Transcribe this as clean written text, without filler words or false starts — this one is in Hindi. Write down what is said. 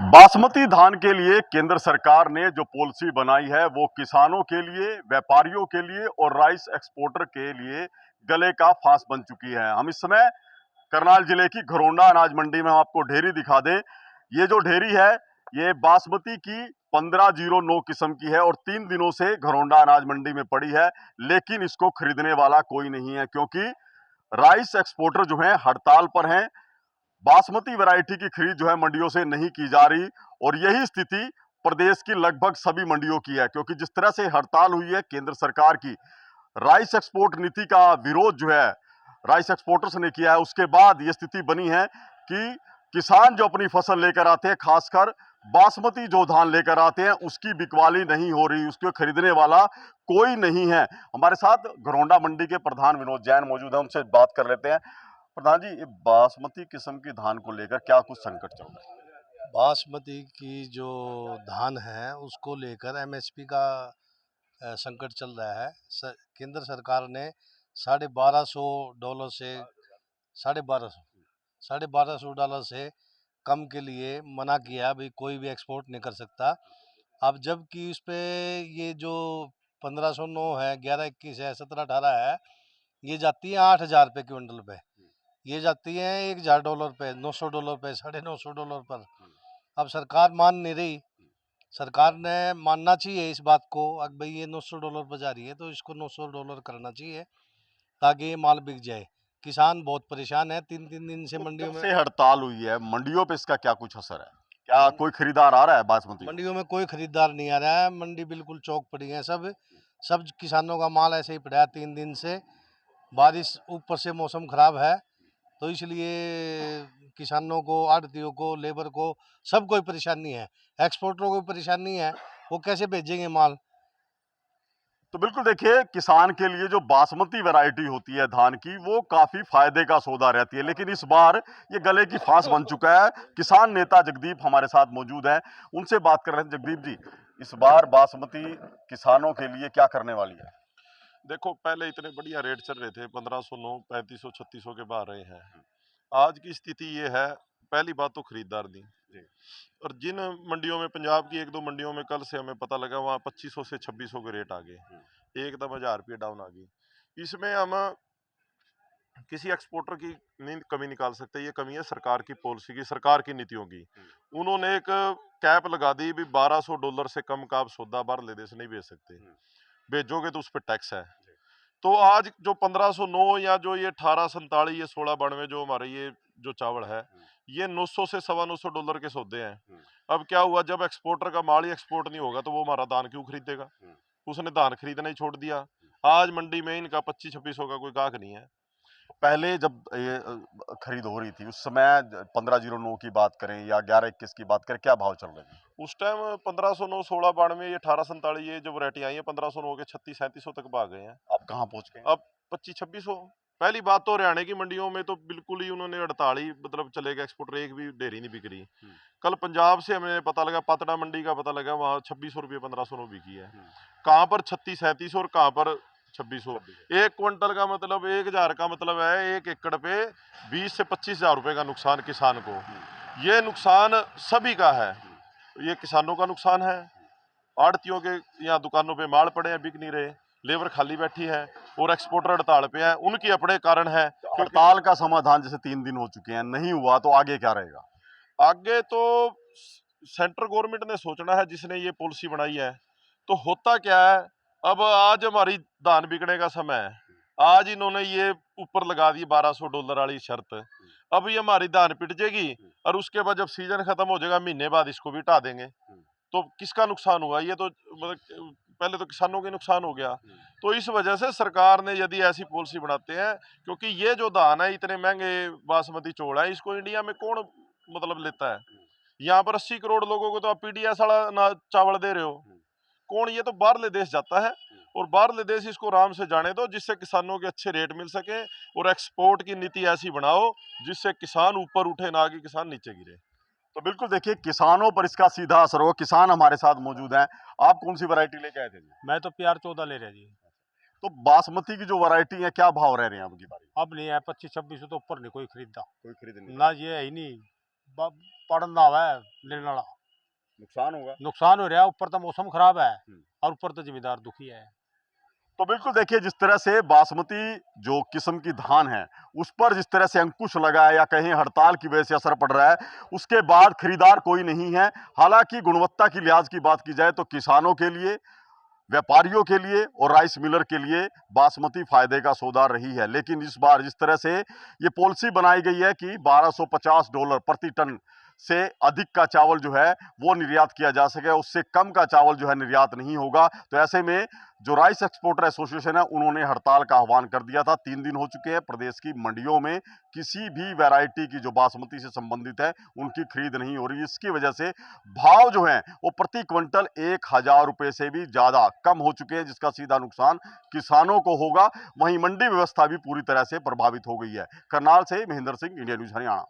बासमती धान के लिए केंद्र सरकार ने जो पॉलिसी बनाई है वो किसानों के लिए, व्यापारियों के लिए और राइस एक्सपोर्टर के लिए गले का फांस बन चुकी है। हम इस समय करनाल जिले की घरोंडा अनाज मंडी में हम आपको ढेरी दिखा दें। ये जो ढेरी है ये बासमती की 1509 किस्म की है और 3 दिनों से घरोंडा अनाज मंडी में पड़ी है, लेकिन इसको खरीदने वाला कोई नहीं है क्योंकि राइस एक्सपोर्टर जो है हड़ताल पर हैं। बासमती वैरायटी की खरीद जो है मंडियों से नहीं की जा रही और यही स्थिति प्रदेश की लगभग सभी मंडियों की है, क्योंकि जिस तरह से हड़ताल हुई है केंद्र सरकार की, राइस एक्सपोर्ट नीति का विरोध जो है राइस एक्सपोर्टर्स ने किया है, उसके बाद ये स्थिति बनी है कि किसान जो अपनी फसल लेकर आते हैं, खासकर बासमती जो धान लेकर आते हैं, उसकी बिकवाली नहीं हो रही, उसको खरीदने वाला कोई नहीं है। हमारे साथ घरोंडा मंडी के प्रधान विनोद जैन मौजूद है, उनसे बात कर लेते हैं। प्रधान जी, ये बासमती किस्म की धान को लेकर क्या कुछ संकट चल रहा है? बासमती की जो धान है उसको लेकर एमएसपी का संकट चल रहा है। केंद्र सरकार ने $1250 से $1250 से कम के लिए मना किया, भाई कोई भी एक्सपोर्ट नहीं कर सकता। अब जबकि उस पे ये जो 1509 है, 1121 है, 1718 है, ये जाती है $8000 क्विंटल पे। ये जाती है $1000 पे, $900 पे, $950 पर। अब सरकार मान नहीं रही। सरकार ने मानना चाहिए इस बात को, अब भाई ये $900 पर जा रही है तो इसको $900 करना चाहिए ताकि ये माल बिक जाए। किसान बहुत परेशान है, 3-3 दिन से मंडियों में हड़ताल हुई है, मंडियों पे इसका क्या कुछ असर है? क्या कोई खरीदार आ रहा है बासमती? मंडियों में कोई खरीदार नहीं आ रहा है। मंडी बिल्कुल चौक पड़ी है। सब किसानों का माल ऐसे ही पड़ा है 3 दिन से। बारिश ऊपर से मौसम खराब है तो इसलिए किसानों को, आड़तियों को, लेबर को, सब कोई परेशानी है। एक्सपोर्टरों को परेशानी है, वो कैसे भेजेंगे माल। तो बिल्कुल देखिए, किसान के लिए जो बासमती वैरायटी होती है धान की, वो काफी फायदे का सौदा रहती है, लेकिन इस बार ये गले की फांस बन चुका है। किसान नेता जगदीप हमारे साथ मौजूद हैं, उनसे बात कर रहे हैं। जगदीप जी, इस बार बासमती किसानों के लिए क्या करने वाली है? देखो, पहले इतने बढ़िया रेट चल रहे थे, 1509, 3500, 3600 के बाहर रहे हैं। आज की स्थिति ये है, पहली बात तो खरीदार नहीं। और जिन मंडियों में, पंजाब की 1-2 मंडियों में कल से हमें पता लगा, वहाँ 2500 से 2600 के रेट आ गए। एकदम $1000 डाउन आ गई। इसमें हम किसी एक्सपोर्टर की नहीं कमी निकाल सकते। ये कमी है सरकार की पॉलिसी की, सरकार की नीतियों की। उन्होंने एक कैप लगा दी भी $1200 से कम का आप सौदा बाहर देश नहीं बेच सकते। बेचोगे तो उस पर टैक्स है। तो आज जो 1509 या जो ये 1847, ये 1692 जो हमारे ये जो चावल है, ये 900 से $925 के सौदे हैं। अब क्या हुआ, जब एक्सपोर्टर का माल ही एक्सपोर्ट नहीं होगा तो वो हमारा धान क्यों खरीदेगा? उसने धान खरीदना ही छोड़ दिया। आज मंडी में इनका 2500-2600 का कोई गाहक नहीं है। पहले जब ये खरीद हो रही थी उस समय 1509 की बात करें या 1121 की बात करें, क्या भाव चल रहे थे? उस टाइम 1509, 1692, ये 1847, ये जो वैरायटी आई है 1509 के 3600-3700 तक भाग गए हैं। अब कहाँ पहुंच गए? अब 2500-2600। पहली बात तो हरियाणा की मंडियों में तो बिल्कुल ही उन्होंने हड़ताल ही, मतलब चलेगा, एक्सपोर्टर एक भी डेयरी नहीं बिक रही। कल पंजाब से हमें पता लगा, पातड़ा मंडी का पता लगा, वहाँ 2600 रुपये 1509 बिकी है। कहाँ पर 36-3700 और कहाँ पर 2600। एक क्विंटल का मतलब 1000 का मतलब है 1 एकड़ पे 20 से 25,000 रुपए का नुकसान किसान को। ये नुकसान सभी का है। ये किसानों का नुकसान है, आड़तियों के यहाँ दुकानों पे माल पड़े हैं, बिक नहीं रहे, लेबर खाली बैठी है, और एक्सपोर्टर हड़ताल पे है। उनके अपने कारण है। हड़ताल का समाधान जैसे 3 दिन हो चुके हैं, नहीं हुआ तो आगे क्या रहेगा? आगे तो सेंट्रल गवर्नमेंट ने सोचना है, जिसने ये पॉलिसी बनाई है। तो होता क्या है, अब आज हमारी धान बिकने का समय है, आज इन्होंने ये ऊपर लगा दी $1200 वाली शर्त। अब ये हमारी धान पिट जाएगी और उसके बाद जब सीजन खत्म हो जाएगा, महीने बाद इसको भी हटा देंगे। तो किसका नुकसान हुआ? ये तो मतलब पहले तो किसानों के नुकसान हो गया। तो इस वजह से सरकार ने यदि ऐसी पॉलिसी बनाते हैं, क्योंकि ये जो धान है, इतने महंगे बासमती चौल है, इसको इंडिया में कौन मतलब लेता है? यहाँ पर 80 करोड़ लोगों को तो आप पीडीएस वाला ना चावल दे रहे हो। कौन? ये तो बाहरले देश जाता है, और बाहरले देश इसको आराम से जाने दो, जिससे किसानों के अच्छे रेट मिल सके। और एक्सपोर्ट की नीति ऐसी बनाओ जिससे किसान ऊपर उठे, ना कि किसान नीचे गिरे। तो बिल्कुल देखिए, किसानों पर इसका सीधा असर होगा। किसान हमारे साथ मौजूद हैं। आप कौन सी वैरायटी लेके आए थे जी? मैं तो PR14 ले रहा जी। तो बासमती की जो वैरायटी है, क्या भाव रह रहे हैं अब की बारी? अब नहीं है, 25-26 तो ऊपर नहीं कोई खरीदा। कोई खरीद नहीं। ना ये है ही नहीं, पड़ना है लेने वाला। नुकसान होगा। नुकसान हो रहा है, ऊपर तो मौसम खराब है और ऊपर तो जिम्मेदार दुखी है। तो बिल्कुल देखिए, जिस तरह से बासमती जो किस्म की धान है उस पर जिस तरह से अंकुश लगा है या कहीं हड़ताल की वजह से असर पड़ रहा है, उसके बाद खरीदार कोई नहीं है। हालांकि गुणवत्ता की लिहाज की बात की जाए तो किसानों के लिए, व्यापारियों के लिए और राइस मिलर के लिए बासमती फायदे का सौदा रही है। लेकिन इस बार जिस तरह से ये पॉलिसी बनाई गई है कि $1250 प्रति टन से अधिक का चावल जो है वो निर्यात किया जा सके, उससे कम का चावल जो है निर्यात नहीं होगा। तो ऐसे में जो राइस एक्सपोर्टर एसोसिएशन है उन्होंने हड़ताल का आह्वान कर दिया था। 3 दिन हो चुके हैं, प्रदेश की मंडियों में किसी भी वैरायटी की जो बासमती से संबंधित है उनकी खरीद नहीं हो रही। इसकी वजह से भाव जो है वो प्रति क्विंटल 1000 रुपए से भी ज्यादा कम हो चुके हैं, जिसका सीधा नुकसान किसानों को होगा। वहीं मंडी व्यवस्था भी पूरी तरह से प्रभावित हो गई है। करनाल से महेंद्र सिंह, इंडिया न्यूज हरियाणा।